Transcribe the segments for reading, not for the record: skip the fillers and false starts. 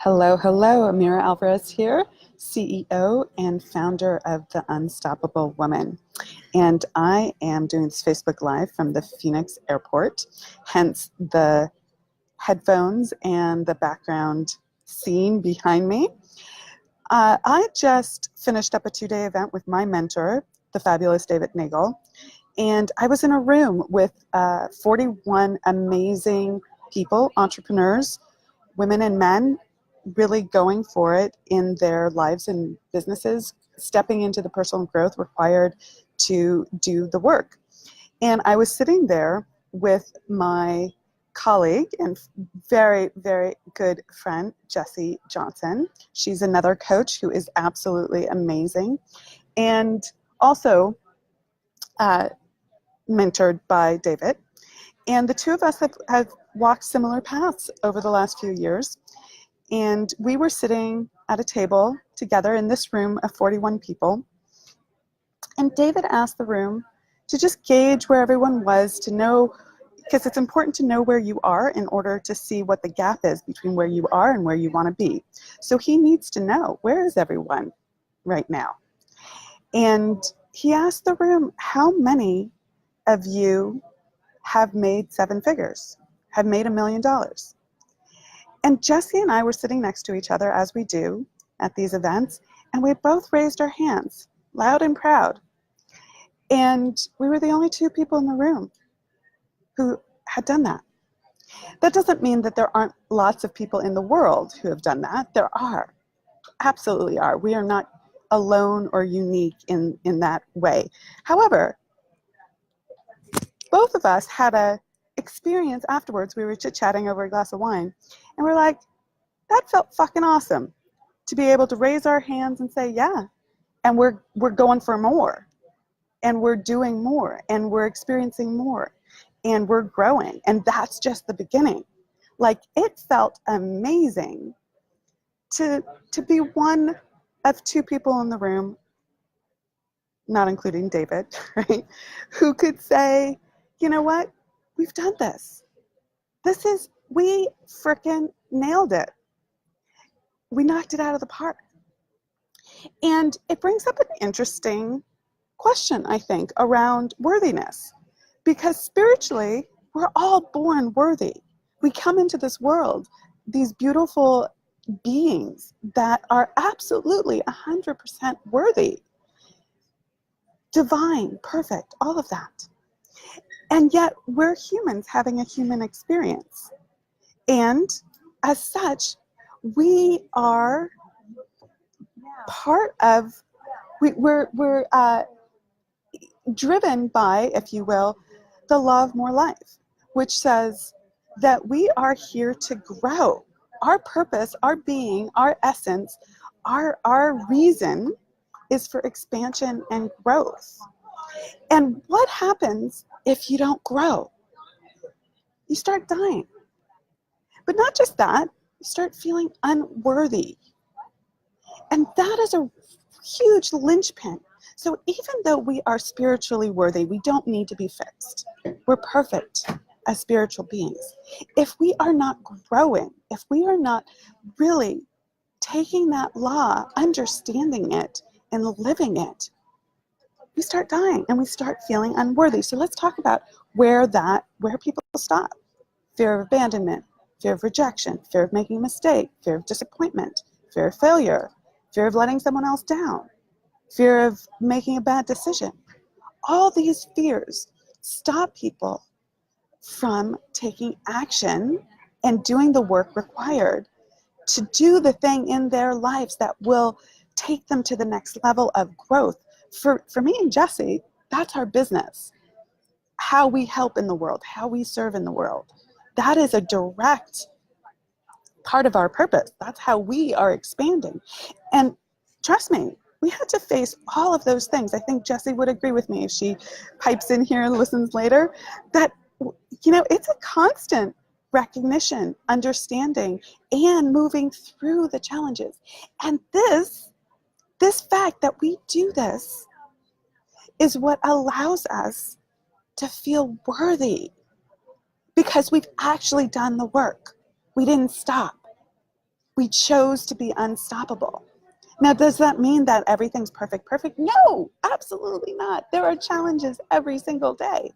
Hello, hello. Amira Alvarez here, CEO and founder of The Unstoppable Woman. And I am doing this Facebook Live from the Phoenix airport, hence the headphones and the background scene behind me. I just finished up a 2-day event with my mentor, the fabulous David Nagel, and I was in a room with 41 amazing people, entrepreneurs, women and men, really going for it in their lives and businesses, stepping into the personal growth required to do the work. And I was sitting there with my colleague and very, very good friend, Jessie Johnson. She's another coach who is absolutely amazing. And also mentored by David. And the two of us have walked similar paths over the last few years. And we were sitting at a table together in this room of 41 people. And David asked the room to just gauge where everyone was, to know, because it's important to know where you are in order to see what the gap is between where you are and where you want to be. So he needs to know, where is everyone right now? And he asked the room, how many of you have made 7 figures, have made $1 million? And Jessie and I were sitting next to each other, as we do at these events, and we both raised our hands, loud and proud. And we were the only 2 people in the room who had done that. That doesn't mean that there aren't lots of people in the world who have done that. There are, absolutely are. We are not alone or unique in that way. However, both of us had a experience afterwards. We were chit-chatting over a glass of wine, and we're like, that felt fucking awesome to be able to raise our hands and say, yeah, and we're going for more, and we're doing more, and we're experiencing more, and we're growing. And that's just the beginning. Like, it felt amazing to be one of 2 people in the room, not including David, right, who could say, you know what, we've done this. We frickin' nailed it. We knocked it out of the park. And it brings up an interesting question, I think, around worthiness. Because spiritually, we're all born worthy. We come into this world, these beautiful beings that are absolutely 100% worthy. Divine, perfect, all of that. And yet, we're humans having a human experience. And as such, we are part of, we're driven by, if you will, the law of more life, which says that we are here to grow. Our purpose, our being, our essence, our reason is for expansion and growth. And what happens if you don't grow? You start dying. But not just that, you start feeling unworthy. And that is a huge linchpin. So even though we are spiritually worthy, we don't need to be fixed. We're perfect as spiritual beings. If we are not growing, if we are not really taking that law, understanding it, and living it, we start dying and we start feeling unworthy. So let's talk about where people stop. Fear of abandonment, fear of rejection, fear of making a mistake, fear of disappointment, fear of failure, fear of letting someone else down, fear of making a bad decision. All these fears stop people from taking action and doing the work required to do the thing in their lives that will take them to the next level of growth. For me and Jessie, that's our business. How we help in the world, how we serve in the world. That is a direct part of our purpose. That's how we are expanding. And trust me, we had to face all of those things. I think Jessie would agree with me if she pipes in here and listens later, that, it's a constant recognition, understanding, and moving through the challenges. And this fact that we do this is what allows us to feel worthy, because we've actually done the work. We didn't stop. We chose to be unstoppable. Now, does that mean that everything's perfect? No, absolutely not. There are challenges every single day.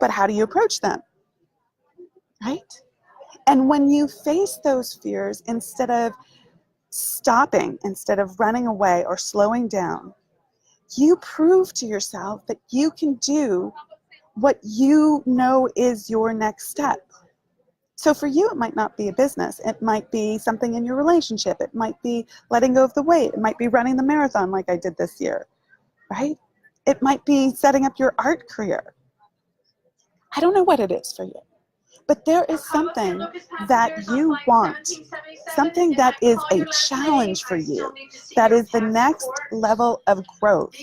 But how do you approach them? Right? And when you face those fears, instead of stopping, instead of running away or slowing down, you prove to yourself that you can do what you know is your next step. So for you, it might not be a business. It might be something in your relationship. It might be letting go of the weight. It might be running the marathon like I did this year, right? It might be setting up your art career. I don't know what it is for you, but there is something that you want, something that is a challenge for you, that is the next level of growth.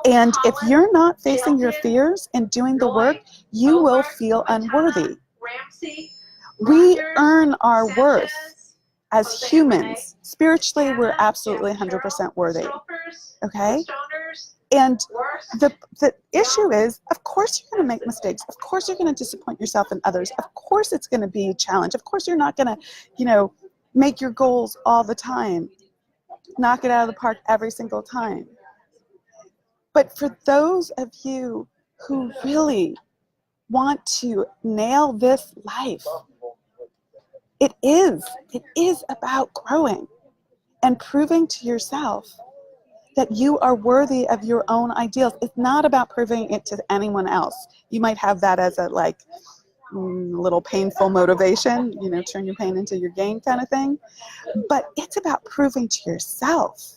And if you're not facing your fears and doing the work, you will feel unworthy. We earn our worth as humans. Spiritually, we're absolutely 100% worthy. Okay? And the issue is, of course you're going to make mistakes. Of course you're going to disappoint yourself and others. Of course it's going to be a challenge. Of course you're not going to, make your goals all the time. Knock it out of the park every single time. But for those of you who really want to nail this life, it is about growing and proving to yourself that you are worthy of your own ideals. It's not about proving it to anyone else. You might have that as a little painful motivation, turn your pain into your gain kind of thing. But it's about proving to yourself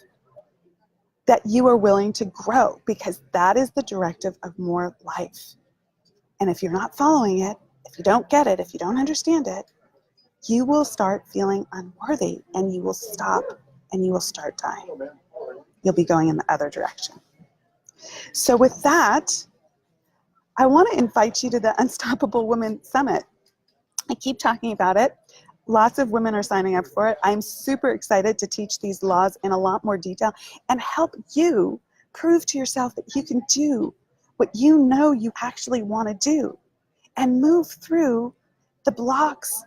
that you are willing to grow, because that is the directive of more life. And if you're not following it, if you don't get it, if you don't understand it, you will start feeling unworthy, and you will stop, and you will start dying. You'll be going in the other direction. So with that, I want to invite you to the Unstoppable Women Summit. I keep talking about it. Lots of women are signing up for it. I'm super excited to teach these laws in a lot more detail and help you prove to yourself that you can do what you know you actually want to do, and move through the blocks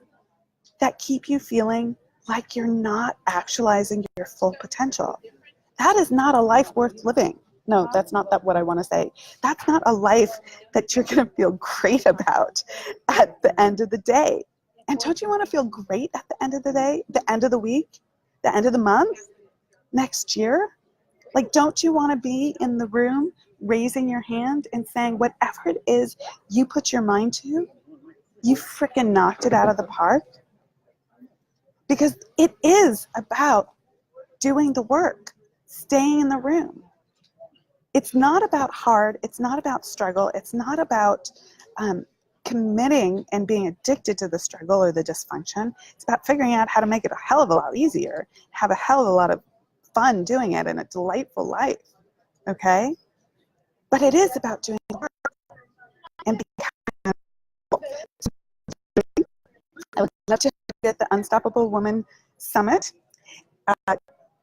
that keep you feeling like you're not actualizing your full potential. That is not a life worth living. No, that's not what I want to say. That's not a life that you're going to feel great about at the end of the day. And don't you want to feel great at the end of the day, the end of the week, the end of the month, next year? Don't you want to be in the room raising your hand and saying, whatever it is you put your mind to, you freaking knocked it out of the park? Because it is about doing the work, staying in the room. It's not about hard. It's not about struggle. It's not about committing and being addicted to the struggle or the dysfunction. It's about figuring out how to make it a hell of a lot easier, have a hell of a lot of fun doing it, and a delightful life. Okay? But it is about doing the work and becoming. I would love to get the Unstoppable Woman Summit.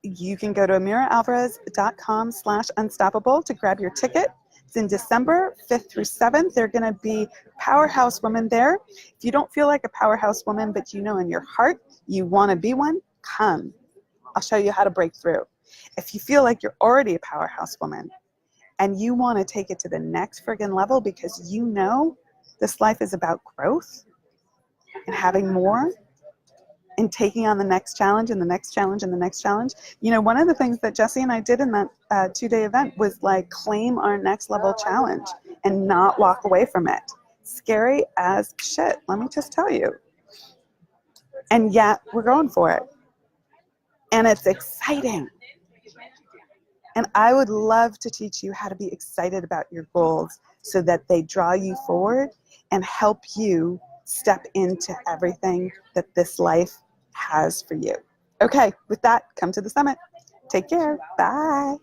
You can go to amiraalvarez.com/unstoppable to grab your ticket. It's in December 5th through 7th. They're going to be powerhouse women there. If you don't feel like a powerhouse woman, but in your heart you want to be one, come. I'll show you how to break through. If you feel like you're already a powerhouse woman and you want to take it to the next friggin' level, because this life is about growth and having more, and taking on the next challenge and the next challenge and the next challenge. One of the things that Jesse and I did in that 2-day event was claim our next level challenge and not walk away from it. Scary as shit, let me just tell you. And yet we're going for it. And it's exciting. And I would love to teach you how to be excited about your goals so that they draw you forward and help you step into everything that this life has for you. Okay, with that, come to the summit. Take care. Bye.